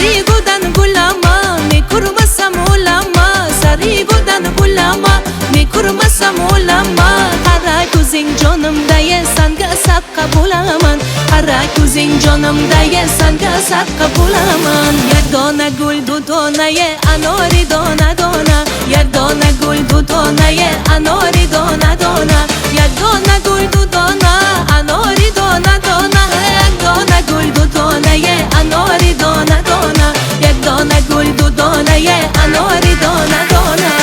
سری بودن گلما میکرم سمولما سری بودن گلما میکرم سمولما هر کوزین جانم دای سنگ صد قبولمان هر کوزین جانم دای سنگ صد قبولمان یک دانه گل دو دانه اناری دانه دانه یک دانه گل دو دانه اناری دانه دانه یک دانه گل دو دانه اناری دانه دانه یک دانه گل دو دانه اناری دانه دانه یک دانه گل دو دانه اناری دانه دانه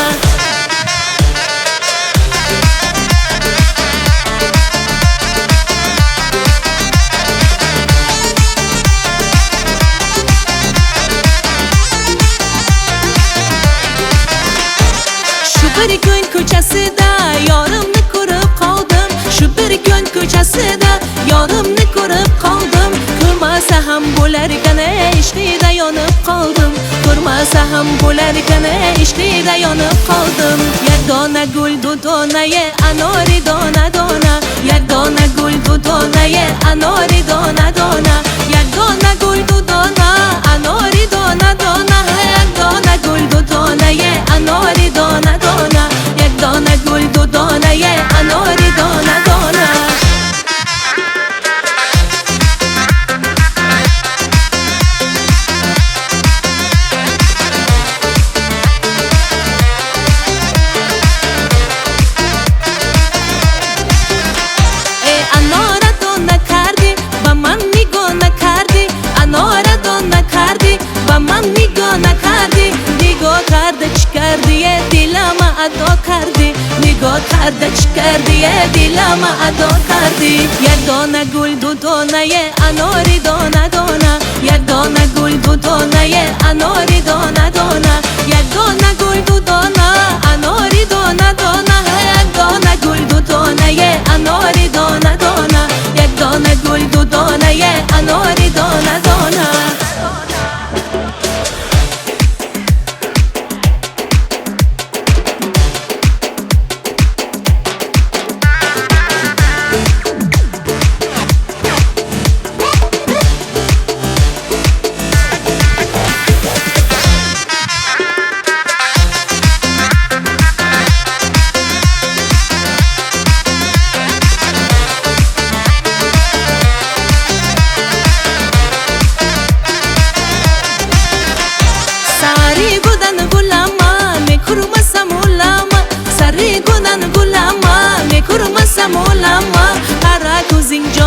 bir gün ko'chasida yorimni ko'rib qoldim shu bir gün ko'chasida yorimni ko'rib qoldim ko'rmasa ham bo'larkan ishqida yonib qoldim ko'rmasa ham bo'larkan ishqida yonib qoldim یک dona gul du dona anori dona dona یک dona gul du dona anori dona dona یک dona gul du dona anori dona dona یک dona gul du dona anori dona dona یک dona gul du dona anori dona dona ادا کردی نگاه کرده چی کردی دلم ادا کردی یک دانه گل دو دانه اناری دانه دانه یک دانه گل دو دانه اناری دانه دانه یک دانه گل دو دانه اناری دانه دانه یک دانه گل دو دانه اناری دانه دانه یک دانه گل دو دانه اناری دانه دانه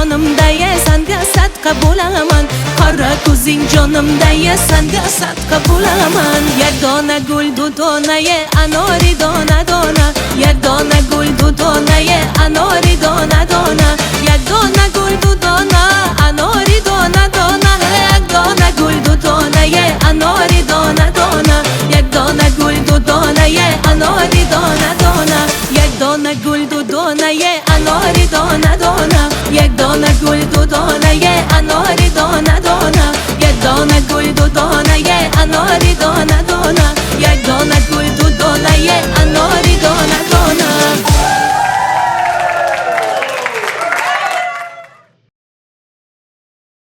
جانم دای سنگ صد قبولمان هر کوزین جانم دای سنگ صد قبولمان یک دانه گل دو دانه اناری دانه دانه یک دانه گل دو دانه اناری دانه دانه یک دانه گل دو دانه اناری دانه دانه یک دانه گل دو دانه اناری دانه دانه یک دانه گل دو دانه اناری دانه دانه یک دانه گل دو دانه اناری دانه دانه یک دانه گل دو دانه اناری دانه دانه یک دانه گل دو دانه اناری